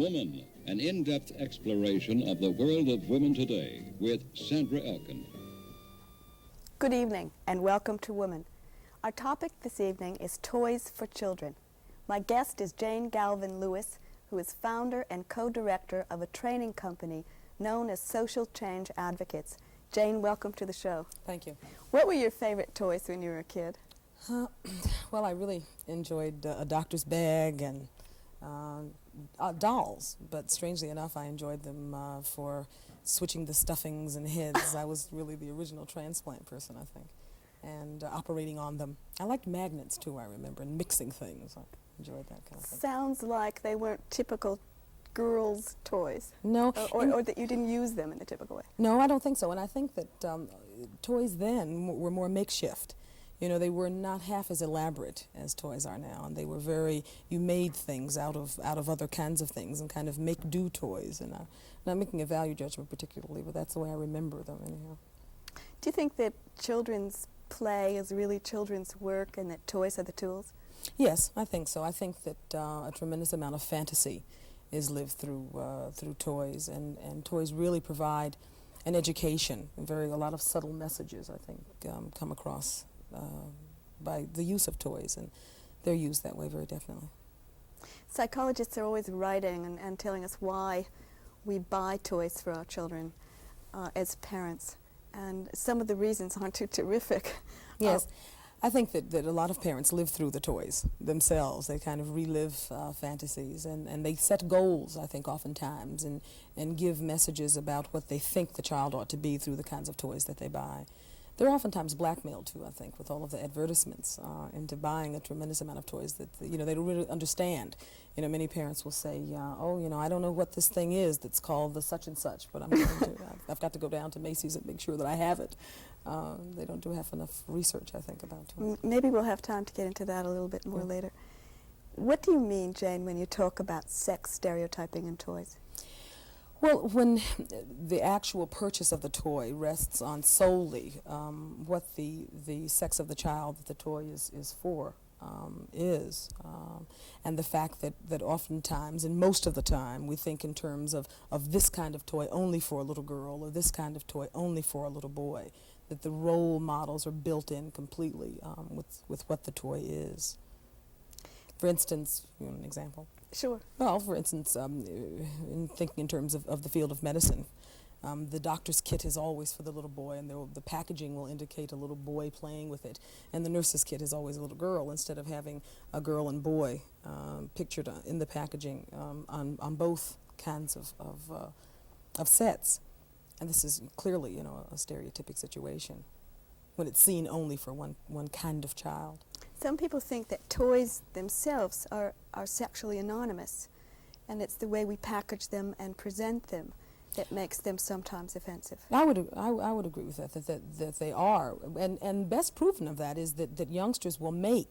Woman, an in-depth exploration of the world of women today with Sandra Elkin. Good evening and welcome to Woman. Our topic this evening is toys for children. My guest is Jane Galvin Lewis, who is founder and co-director of a training company known as Social Change Advocates. Jane, welcome to the show. Thank you. What were your favorite toys when you were a kid? Well, I really enjoyed a doctor's bag and dolls, but strangely enough, I enjoyed them for switching the stuffings and heads. I was really the original transplant person, I think, and operating on them. I liked magnets, too, I remember, and mixing things. I enjoyed that kind of thing. Sounds like they weren't typical girls' toys. No. Or that you didn't use them in the typical way. No, I don't think so, and I think that toys then were more makeshift. You know, they were not half as elaborate as toys are now, and they were you made things out of other kinds of things and kind of make-do toys. And I'm not making a value judgment particularly, but that's the way I remember them anyhow. Do you think that children's play is really children's work and that toys are the tools? Yes, I think so. I think that a tremendous amount of fantasy is lived through toys, and toys really provide an education. A lot of subtle messages, I think, come across by the use of toys, and they're used that way very definitely. Psychologists are always writing and telling us why we buy toys for our children as parents, and some of the reasons aren't too terrific. Yes, I think that a lot of parents live through the toys themselves. They kind of relive fantasies, and they set goals, I think, oftentimes, and give messages about what they think the child ought to be through the kinds of toys that they buy. They're oftentimes blackmailed, too, I think, with all of the advertisements into buying a tremendous amount of toys that, they don't really understand. Many parents will say, I don't know what this thing is that's called the such and such, but I've got to go down to Macy's and make sure that I have it. They don't do half enough research, I think, about toys. Maybe we'll have time to get into that a little bit more later. What do you mean, Jane, when you talk about sex stereotyping in toys? Well, when the actual purchase of the toy rests on solely what the sex of the child that the toy is for and the fact that oftentimes, and most of the time, we think in terms of this kind of toy only for a little girl or this kind of toy only for a little boy, that the role models are built in completely with what the toy is. For instance, an example. Sure. Well, for instance, in thinking in terms of the field of medicine, the doctor's kit is always for the little boy, and the packaging will indicate a little boy playing with it. And the nurse's kit is always a little girl, instead of having a girl and boy pictured in the packaging on both kinds of sets. And this is clearly, a stereotypic situation when it's seen only for one kind of child. Some people think that toys themselves are sexually anonymous, and it's the way we package them and present them that makes them sometimes offensive. I would agree with that they are, and best proven of that is that youngsters will they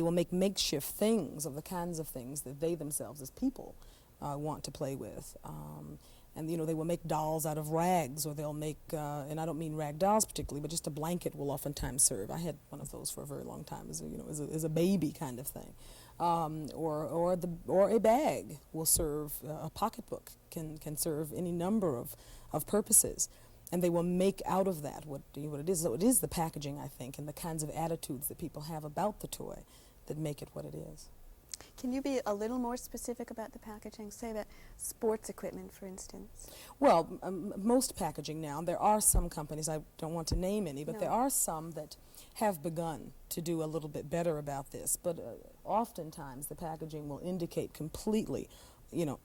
will make makeshift things of the kinds of things that they themselves as people want to play with. And they will make dolls out of rags, or they'll make, and I don't mean rag dolls particularly, but just a blanket will oftentimes serve. I had one of those for a very long time as a baby kind of thing. Or a bag will serve, a pocketbook can serve any number of purposes. And they will make out of that what it is. So it is the packaging, I think, and the kinds of attitudes that people have about the toy that make it what it is. Can you be a little more specific about the packaging? Say about sports equipment, for instance. Well, most packaging now, there are some companies, I don't want to name any, but there are some that have begun to do a little bit better about this. But oftentimes the packaging will indicate completely,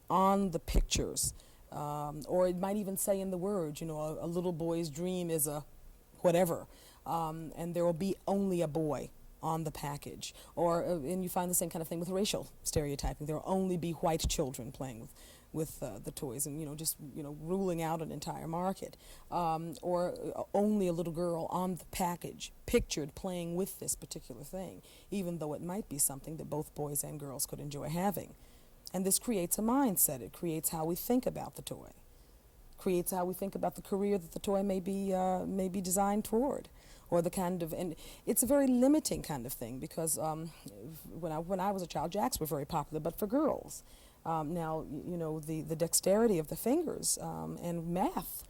on the pictures, or it might even say in the words, a little boy's dream is a whatever, and there will be only a boy on the package. And you find the same kind of thing with racial stereotyping. There will only be white children playing with the toys, and just ruling out an entire market. Or only a little girl on the package pictured playing with this particular thing, even though it might be something that both boys and girls could enjoy having. And this creates a mindset. It creates how we think about the toy. Creates how we think about the career that the toy may be designed toward, or the kind of, and it's a very limiting kind of thing, because when I was a child, jacks were very popular, but for girls. Now, you know, the dexterity of the fingers and math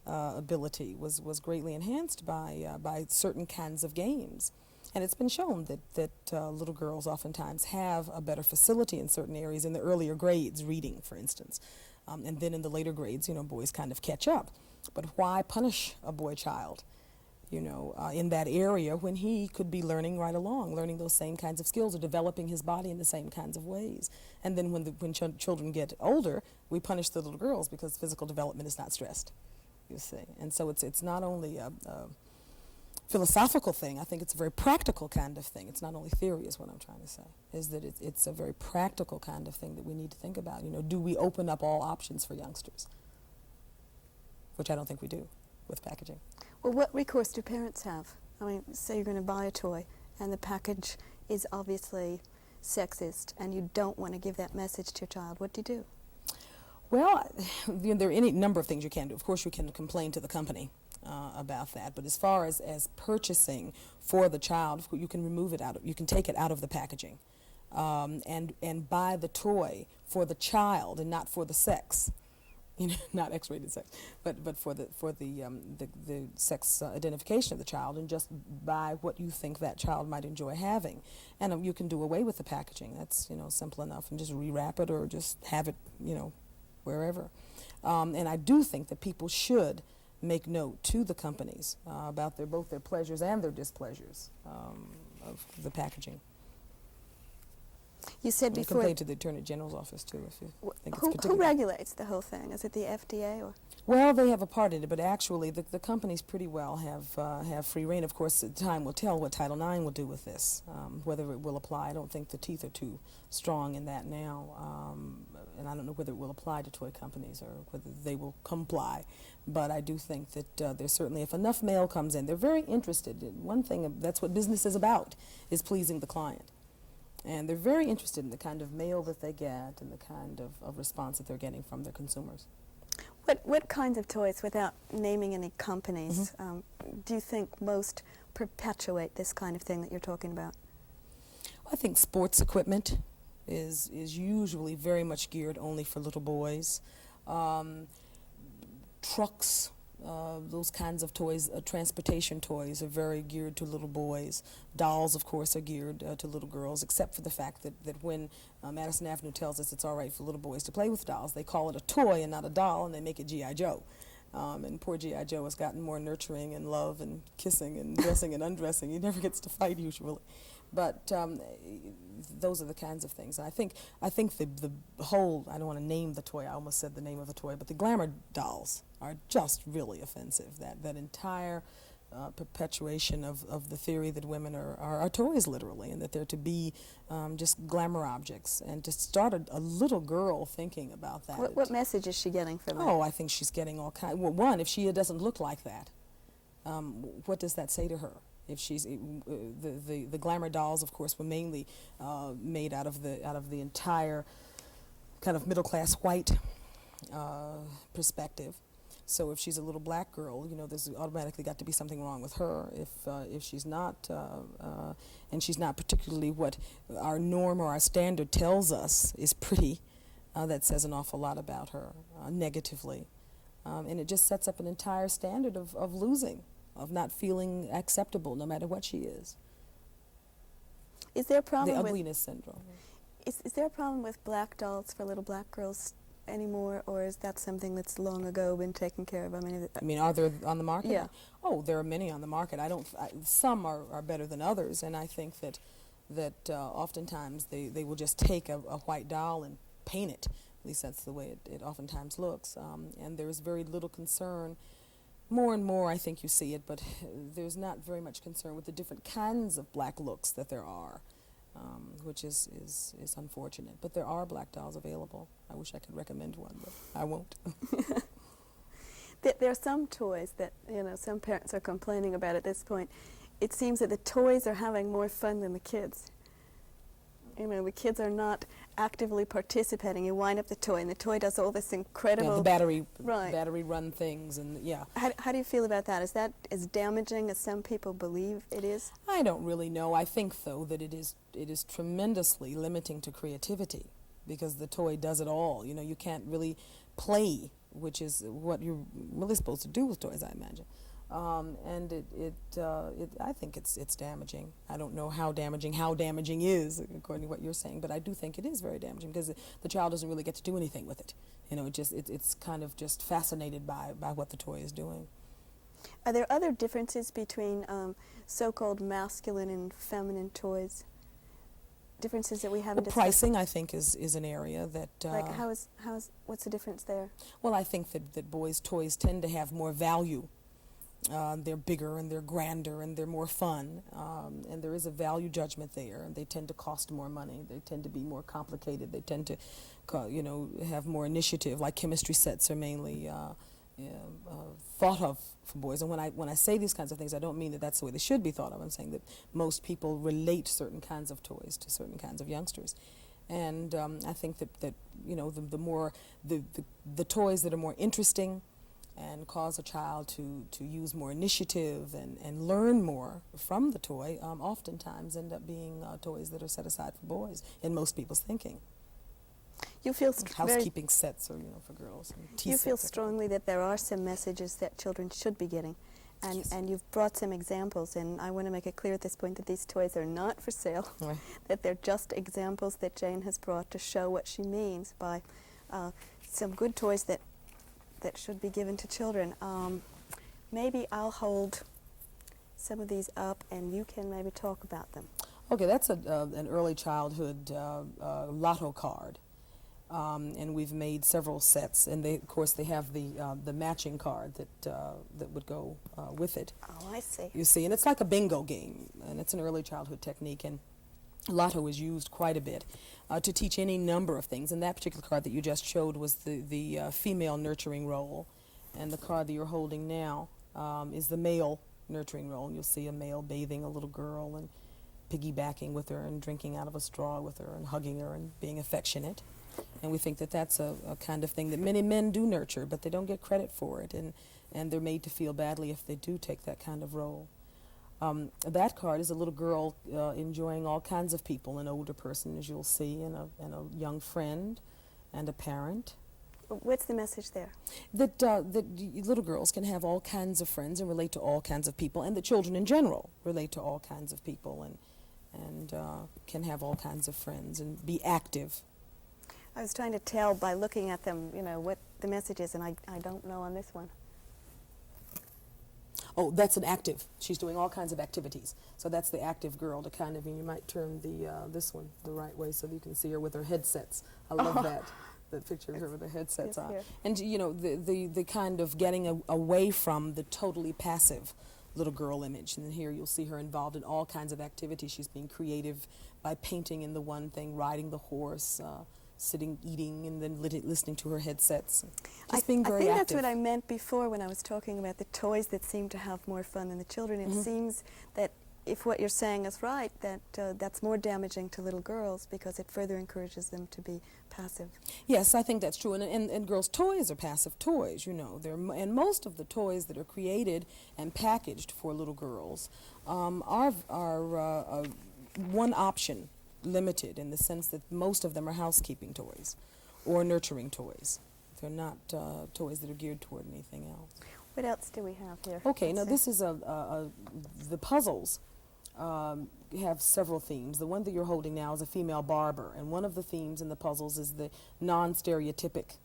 ability was greatly enhanced by certain kinds of games. And it's been shown that little girls oftentimes have a better facility in certain areas in the earlier grades, reading, for instance. And then in the later grades, you know, boys kind of catch up. But why punish a boy child, you know, in that area when he could be learning right along, learning those same kinds of skills or developing his body in the same kinds of ways? And then when children get older, we punish the little girls because physical development is not stressed, you see. And so it's not only a philosophical thing, I think it's a very practical kind of thing. It's not only theory, is what I'm trying to say, is that it's a very practical kind of thing that we need to think about. You know, do we open up all options for youngsters? Which I don't think we do with packaging. Well, what recourse do parents have? I mean, say you're going to buy a toy and the package is obviously sexist and you don't want to give that message to your child. What do you do? Well, you know, there are any number of things you can do. Of course, you can complain to the company about that, but as far as purchasing for the child, you can remove it you can take it out of the packaging, and buy the toy for the child and not for the sex, you know, not X-rated sex, but for the sex identification of the child, and just buy what you think that child might enjoy having, and you can do away with the packaging. That's, you know, simple enough, and just rewrap it or just have it, you know, wherever. And I do think that people should make note to the companies about both their pleasures and their displeasures of the packaging. You said before... complain to the Attorney General's office, too, if you think it's particular. Who regulates the whole thing? Is it the FDA? Or? Well, they have a part in it, but actually the companies pretty well have free reign. Of course, time will tell what Title IX will do with this, whether it will apply. I don't think the teeth are too strong in that now, and I don't know whether it will apply to toy companies or whether they will comply. But I do think that there's certainly, if enough mail comes in, they're very interested. One thing, that's what business is about, is pleasing the client. And they're very interested in the kind of mail that they get and the kind of response that they're getting from their consumers. What kinds of toys, without naming any companies, do you think most perpetuate this kind of thing that you're talking about? Well, I think sports equipment is usually very much geared only for little boys. Trucks, those kinds of toys, transportation toys, are very geared to little boys. Dolls, of course, are geared to little girls, except for the fact that when Madison Avenue tells us it's all right for little boys to play with dolls, they call it a toy and not a doll, and they make it G.I. Joe. And poor G.I. Joe has gotten more nurturing and love and kissing and dressing and undressing. He never gets to fight, usually. But those are the kinds of things. And I think the whole, I don't want to name the toy, I almost said the name of the toy, but the glamour dolls are just really offensive. That entire perpetuation of the theory that women are toys, literally, and that they're to be just glamour objects. And to start a little girl thinking about that. What message is she getting from that? Oh, I think she's getting all kinds. Well, one, if she doesn't look like that, what does that say to her? If she's the glamour dolls, of course, were mainly made out of the entire kind of middle class white perspective. So if she's a little black girl, you know, there's automatically got to be something wrong with her. If she's not, and she's not particularly what our norm or our standard tells us is pretty, that says an awful lot about her negatively, and it just sets up an entire standard of losing, of not feeling acceptable no matter what she is. Is there a problem the with ugliness syndrome? Is there a problem with black dolls for little black girls anymore, or is that something that's long ago been taken care of? I mean, Are there on the market? Yeah. Oh, there are many on the market. Some are better than others, and I think that oftentimes they will just take a white doll and paint it. At least that's the way it oftentimes looks. And there is very little concern. More and more, I think you see it, but there's not very much concern with the different kinds of black looks that there are, which is unfortunate. But there are black dolls available. I wish I could recommend one, but I won't. There are some toys that, you know, some parents are complaining about at this point. It seems that the toys are having more fun than the kids. you know, the kids are not actively participating. You wind up the toy, and the toy does all this incredible... Yeah, the battery, right. battery run things, and yeah. How do you feel about that? Is that as damaging as some people believe it is? I don't really know. I think, though, that it is tremendously limiting to creativity, because the toy does it all. You know, you can't really play, which is what you're really supposed to do with toys, I imagine. And I think it's damaging. I don't know how damaging is, according to what you're saying, but I do think it is very damaging, because the child doesn't really get to do anything with it. You know, it's kind of just fascinated by what the toy is doing. Are there other differences between so-called masculine and feminine toys? Differences that we haven't discussed? Pricing, I think, is an area that... like, what's the difference there? Well, I think that boys' toys tend to have more value. They're bigger and they're grander and they're more fun, and there is a value judgment there, and they tend to cost more money. They tend to be more complicated. They tend to, you know, have more initiative. Like chemistry sets are mainly thought of for boys. And when I say these kinds of things, I don't mean that that's the way they should be thought of. I'm saying that most people relate certain kinds of toys to certain kinds of youngsters. And I think that you know, the toys that are more interesting and cause a child to use more initiative and learn more from the toy, oftentimes end up being toys that are set aside for boys in most people's thinking. You feel housekeeping sets, or, you know, for girls. And tea you feel sets strongly that there are some messages that children should be getting, and Yes. and you've brought some examples, and I want to make it clear at this point that these toys are not for sale. Right. That they're just examples that Jane has brought to show what she means by some good toys that should be given to children. Maybe I'll hold some of these up, and you can maybe talk about them. Okay, that's an early childhood lotto card. And we've made several sets, and of course they have the matching card that would go with it. Oh, I see. You see, and it's like a bingo game, and it's an early childhood technique, and lotto is used quite a bit to teach any number of things. And that particular card that you just showed was the female nurturing role, and the card that you're holding now is the male nurturing role. And you'll see a male bathing a little girl and piggybacking with her and drinking out of a straw with her and hugging her and being affectionate. And we think that that's a kind of thing that many men do nurture, but they don't get credit for it, and they're made to feel badly if they do take that kind of role. That card is a little girl enjoying all kinds of people, an older person, as you'll see, and a young friend, and a parent. What's the message there? That little girls can have all kinds of friends and relate to all kinds of people, and that children in general relate to all kinds of people and can have all kinds of friends and be active. I was trying to tell by looking at them, you know, what the message is, and I don't know on this one. Oh, that's an active. She's doing all kinds of activities. So that's the active girl, to kind of, and you might turn this one the right way so that you can see her with her headsets. I love that. The picture of her with her headsets on. Here. And, you know, the kind of getting away from the totally passive little girl image. And here you'll see her involved in all kinds of activities. She's being creative by painting in the one thing, riding the horse, sitting, eating, and then listening to her headsets. Just being very active. I think that's what I meant before when I was talking about the toys that seem to have more fun than the children. It seems that if what you're saying is right, that that's more damaging to little girls because it further encourages them to be passive. Yes, I think that's true. And girls' toys are passive toys, you know. And most of the toys that are created and packaged for little girls are one option limited, in the sense that most of them are housekeeping toys or nurturing toys. They're not toys that are geared toward anything else. What else do we have here? Okay, now this is the puzzles have several themes. The one that you're holding now is a female barber, and one of the themes in the puzzles is the non-stereotypic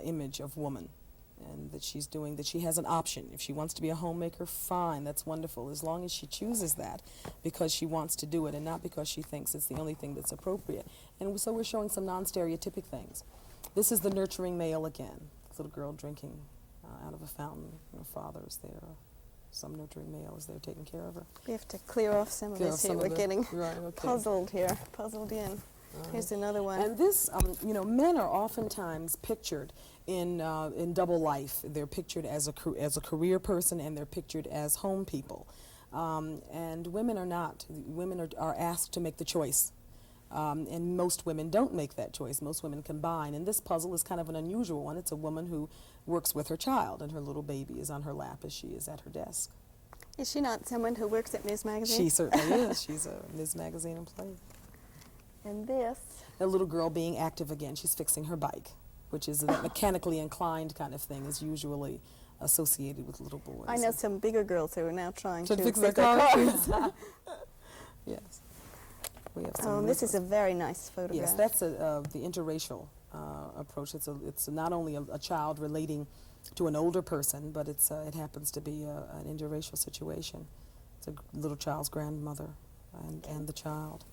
image of woman, and that she's doing, that she has an option. If she wants to be a homemaker, fine, that's wonderful, as long as she chooses that because she wants to do it and not because she thinks it's the only thing that's appropriate. And so we're showing some non-stereotypic things. This is the nurturing male again, little girl drinking out of a fountain. Her father is there. Some nurturing male is there taking care of her. We have to clear off some of this here. We're getting puzzled here, puzzled in. Here's another one. And this, you know, men are oftentimes pictured in double life. They're pictured as a career person, and they're pictured as home people. And women are not. Women are asked to make the choice And most women don't make that choice. Most women combine. And this puzzle is kind of an unusual one. It's a woman who works with her child, and her little baby is on her lap as she is at her desk. Is she not someone who works at Ms. Magazine? She certainly is. She's a Ms. Magazine employee. And this? A little girl being active again. She's fixing her bike, which is a mechanically inclined kind of thing, is usually associated with little boys. I know some bigger girls who are now trying to fix their cars. Yes. We have some this is a very nice photograph. Yes, that's the interracial approach. It's not only a child relating to an older person, but it happens to be an interracial situation. It's a little child's grandmother and the child.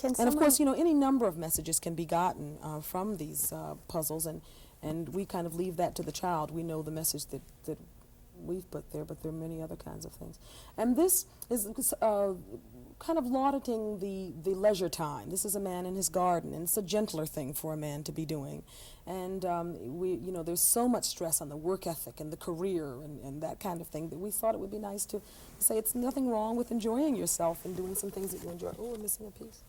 And of course, any number of messages can be gotten from these puzzles, and we kind of leave that to the child. We know the message that we've put there, but there are many other kinds of things. And this is kind of lauding the leisure time. This is a man in his garden, and it's a gentler thing for a man to be doing. And there's so much stress on the work ethic and the career and that kind of thing that we thought it would be nice to say it's nothing wrong with enjoying yourself and doing some things that you enjoy. Oh, we're missing a piece.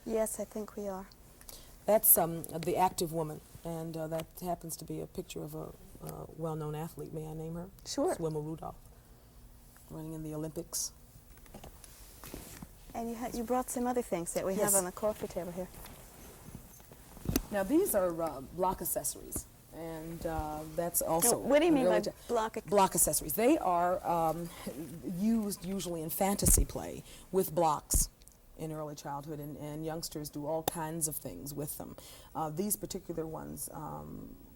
Yes, I think we are. That's the active woman, and that happens to be a picture of a well-known athlete. May I name her? Sure. It's Wilma Rudolph, running in the Olympics. And you brought some other things that we have on the coffee table here. Now these are block accessories, and that's also. What do you mean by block? Block accessories. They are used usually in fantasy play with blocks in early childhood, and youngsters do all kinds of things with them. These particular ones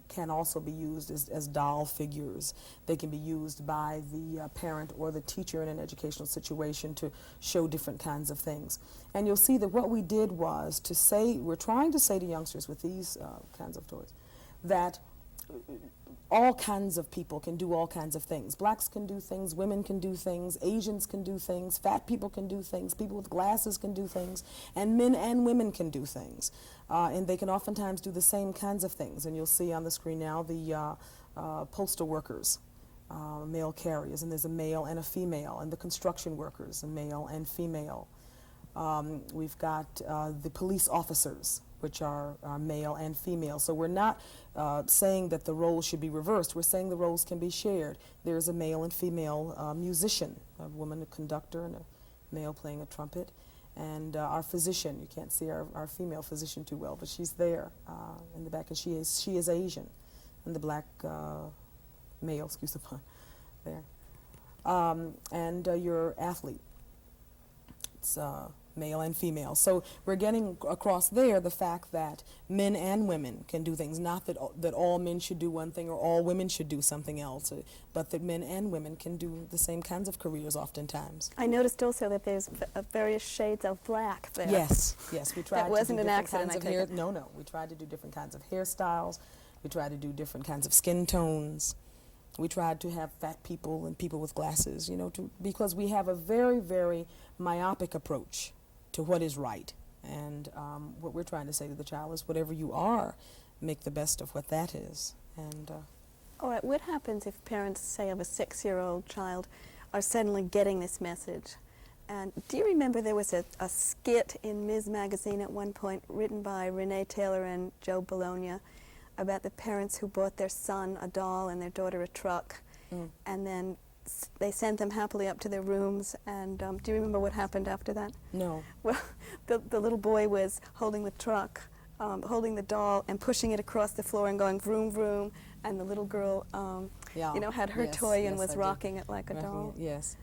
can also be used as doll figures. They can be used by the parent or the teacher in an educational situation to show different kinds of things. And you'll see that what we did was to say, we're trying to say to youngsters with these kinds of toys, that all kinds of people can do all kinds of things. Blacks can do things, women can do things, Asians can do things, fat people can do things, people with glasses can do things, and men and women can do things. And they can oftentimes do the same kinds of things. And you'll see on the screen now the postal workers, male carriers, and there's a male and a female, and the construction workers, a male and female. We've got the police officers, which are male and female. So we're not saying that the roles should be reversed. We're saying the roles can be shared. There's a male and female musician, a woman, a conductor, and a male playing a trumpet. And our physician, you can't see our female physician too well, but she's there in the back, and she is Asian, and the black male, excuse the pun, there. And your athlete, it's male and female. So we're getting across there the fact that men and women can do things, not that all men should do one thing or all women should do something else, but that men and women can do the same kinds of careers oftentimes. I noticed also that there's various shades of black there. Yes, we tried that wasn't to do an different accident, kinds of hair. No, we tried to do different kinds of hairstyles. We tried to do different kinds of skin tones. We tried to have fat people and people with glasses, because we have a very, very myopic approach to what is right. And what we're trying to say to the child is whatever you are, make the best of what that is. And all right, what happens if parents, say, of a 6-year-old child are suddenly getting this message? And do you remember there was a skit in Ms. Magazine at one point written by Renee Taylor and Joe Bologna about the parents who bought their son a doll and their daughter a truck, and then they sent them happily up to their rooms, and do you remember what happened after that? No. Well, the little boy was holding the truck, holding the doll and pushing it across the floor and going vroom vroom, and the little girl had her toy and was rocking it like a doll. Yes.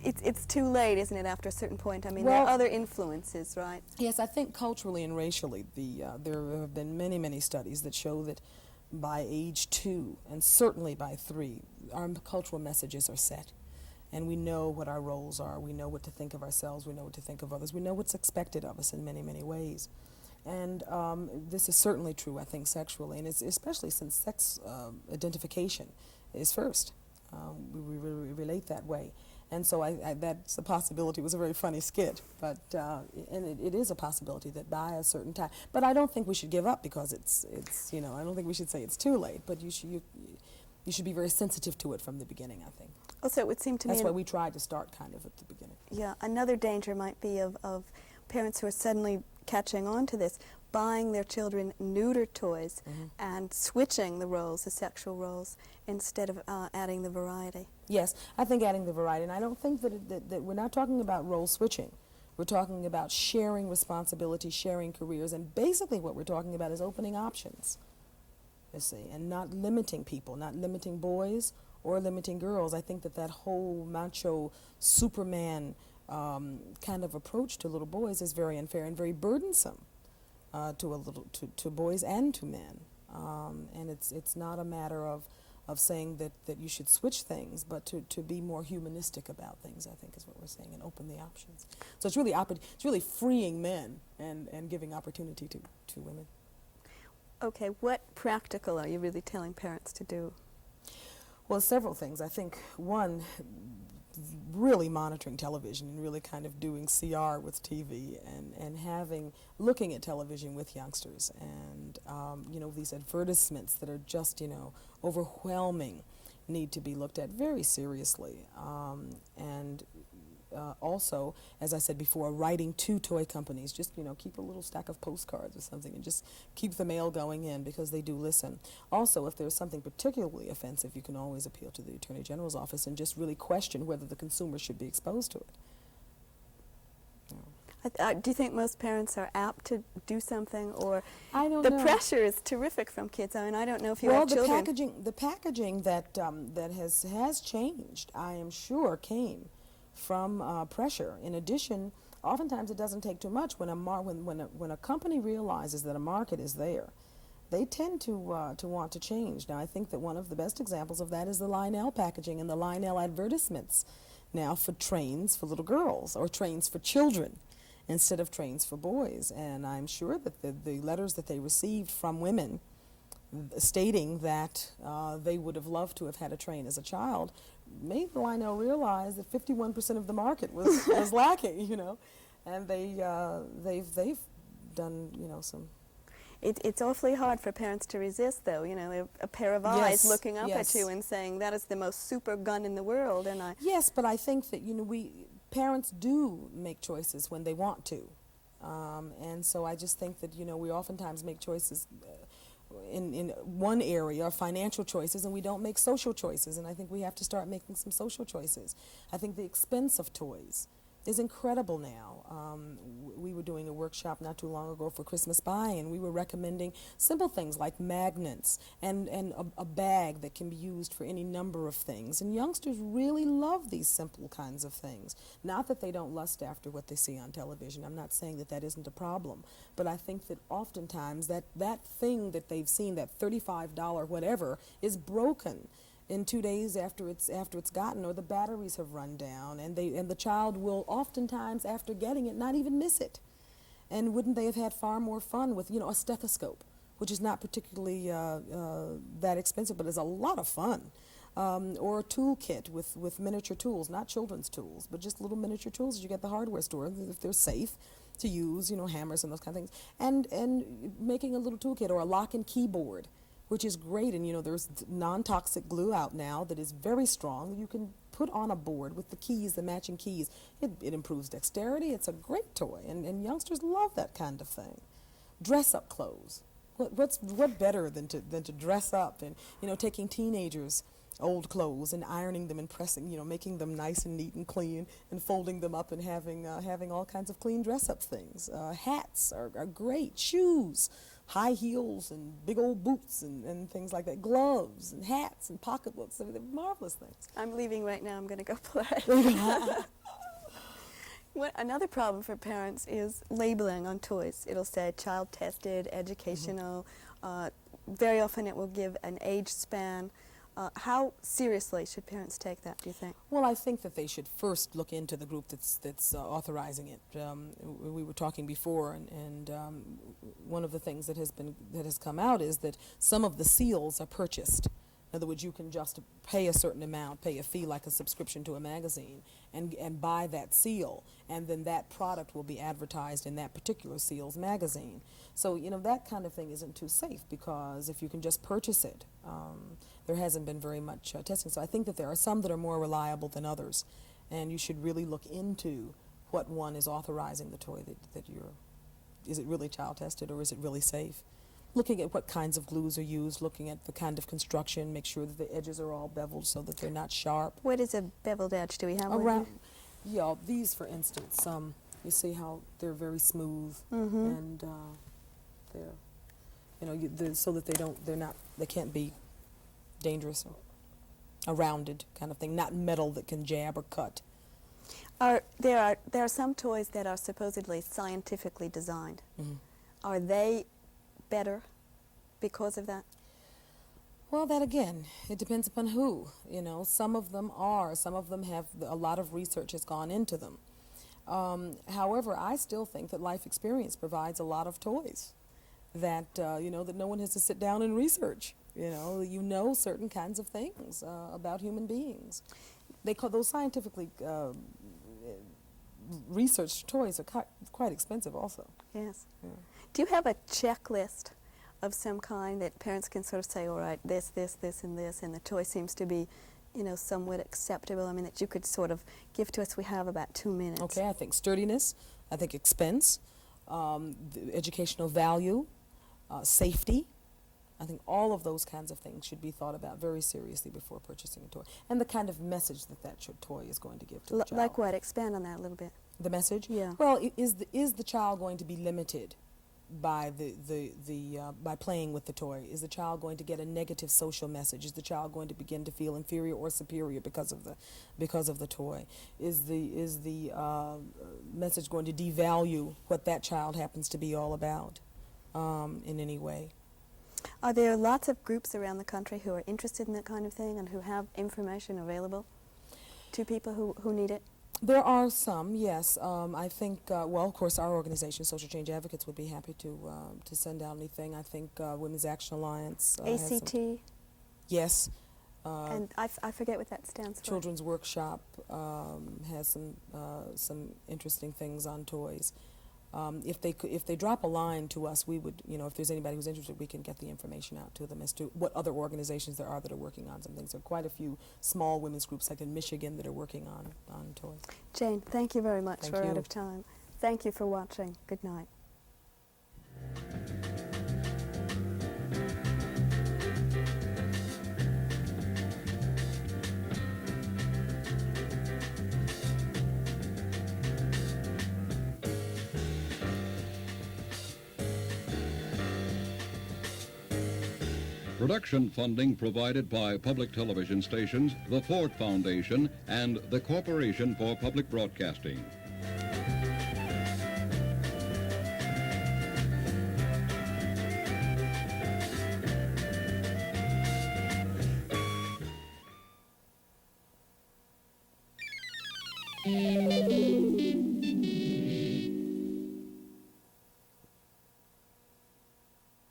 It's too late, isn't it, after a certain point? I mean, there are other influences, right? Yes, I think culturally and racially, there have been many, many studies that show that by age 2, and certainly by 3, our cultural messages are set. And we know what our roles are. We know what to think of ourselves. We know what to think of others. We know what's expected of us in many, many ways. And this is certainly true, I think, sexually, and it's especially since sex identification is first. We relate that way. And so that's a possibility. It was a very funny skit, but and it is a possibility that by a certain time. But I don't think we should give up because it's I don't think we should say it's too late. But you should be very sensitive to it from the beginning, I think. Also, it would seem to me that's why we tried to start kind of at the beginning. Yeah, another danger might be of parents who are suddenly catching on to this, buying their children neuter toys and switching the roles, the sexual roles, instead of adding the variety. Yes, I think adding the variety, and I don't think that we're not talking about role switching. We're talking about sharing responsibility, sharing careers, and basically what we're talking about is opening options, you see, and not limiting people, not limiting boys or limiting girls. I think that whole macho Superman kind of approach to little boys is very unfair and very burdensome to boys and to men. And it's not a matter of saying that you should switch things, but to be more humanistic about things, I think is what we're saying, and open the options. So it's really freeing men and giving opportunity to women. Okay, what practical are you really telling parents to do? Well, several things. I think one, really monitoring television and really kind of doing CR with TV and looking at television with youngsters, and these advertisements that are just overwhelming need to be looked at very seriously, and also, as I said before, writing to toy companies, just keep a little stack of postcards or something and just keep the mail going in, because they do listen. Also, if there's something particularly offensive, you can always appeal to the Attorney General's office and just really question whether the consumer should be exposed to it. Do you think most parents are apt to do something, or I don't the know. pressure is terrific from kids? I mean, I don't know if you have children. The packaging that has changed, I am sure, came from pressure. In addition, oftentimes it doesn't take too much when a company realizes that a market is there. They tend to want to change. Now, I think that one of the best examples of that is the Lionel packaging and the Lionel advertisements now for trains for little girls, or trains for children instead of trains for boys. And I'm sure that the letters that they received from women stating that they would have loved to have had a train as a child made Lionel realize that 51% of the market was lacking, and they've done some. It's awfully hard for parents to resist, though. A pair of eyes looking up at you and saying that is the most super gun in the world, and I. Yes, but I think that parents do make choices when they want to, and so I just think that we oftentimes make choices in one area, financial choices, and we don't make social choices, and I think we have to start making some social choices. I think the expense of toys is incredible now. We were doing a workshop not too long ago for Christmas Buy, and we were recommending simple things like magnets and a bag that can be used for any number of things. And youngsters really love these simple kinds of things. Not that they don't lust after what they see on television. I'm not saying that isn't a problem. But I think that oftentimes that thing that they've seen, that $35 whatever, is broken in 2 days after it's gotten, or the batteries have run down, and the child will oftentimes, after getting it, not even miss it. And wouldn't they have had far more fun with a stethoscope, which is not particularly that expensive, but is a lot of fun, or a toolkit with miniature tools, not children's tools, but just little miniature tools that you get at the hardware store if they're safe to use, hammers and those kind of things, and making a little toolkit or a lock and keyboard, which is great. And there's non-toxic glue out now that is very strong. You can put on a board with the keys, the matching keys. It improves dexterity. It's a great toy, and youngsters love that kind of thing. Dress-up clothes. What better than to dress up and taking teenagers' old clothes and ironing them and pressing, making them nice and neat and clean, and folding them up and having all kinds of clean dress-up things. Hats are great. Shoes. High heels and big old boots and things like that, gloves and hats and pocketbooks. They're marvelous things. I'm leaving right now. I'm going to go play. Another problem for parents is labeling on toys. It'll say child tested, educational. Very often it will give an age span. How seriously should parents take that, do you think? Well, I think that they should first look into the group that's authorizing it. We were talking before, and one of the things that has come out is that some of the seals are purchased. In other words, you can just pay a certain amount, pay a fee like a subscription to a magazine, and buy that seal, and then that product will be advertised in that particular seal's magazine. So, that kind of thing isn't too safe, because if you can just purchase it, there hasn't been very much testing. So I think that there are some that are more reliable than others, and you should really look into what one is authorizing the toy that is it really child tested or is it really safe? Looking at what kinds of glues are used, looking at the kind of construction, make sure that the edges are all beveled so that they're not sharp. What is a beveled edge? Do we have one Around, here? yeah, these, for instance, you see how they're very smooth and they're, you know, so that they can't be dangerous, or a rounded kind of thing, not metal that can jab or cut. There are some toys that are supposedly scientifically designed. Are they better because of that? Well, that again, it depends upon who. You know, some of them are. Some of them have a lot of research has gone into them. However, I still think that life experience provides a lot of toys that you know, that no one has to sit down and research. You know certain kinds of things about human beings. They call those scientifically researched toys are quite expensive also. Yes. Yeah. Do you have a checklist of some kind that parents can sort of say, all right, this, and this, and the toy seems to be, you know, somewhat acceptable? I mean, that you could sort of give to us. We have about 2 minutes. Okay, I think sturdiness, I think expense, the educational value, safety. I think all of those kinds of things should be thought about very seriously before purchasing a toy. And the kind of message that toy is going to give to the child. Like what? Expand on that a little bit. The message? Yeah. Well, is the child going to be limited by by playing with the toy? Is the child going to get a negative social message? Is the child going to begin to feel inferior or superior because of the toy? Is the message going to devalue what that child happens to be all about in any way? Are there lots of groups around the country who are interested in that kind of thing and who have information available to people who need it? There are some, yes. I think, well, of course, our organization, Social Change Advocates, would be happy to send out anything. I think Women's Action Alliance. ACT? Yes. And I forget what that stands for. Children's Workshop has some interesting things on toys. If they drop a line to us, we would, you know, if there's anybody who's interested, we can get the information out to them as to what other organizations there are that are working on some things. There are quite a few small women's groups, like in Michigan, that are working on toys. Jane, thank you very much. Thank We're you. out of time. Thank you for watching. Good night. Production funding provided by public television stations, the Ford Foundation, and the Corporation for Public Broadcasting.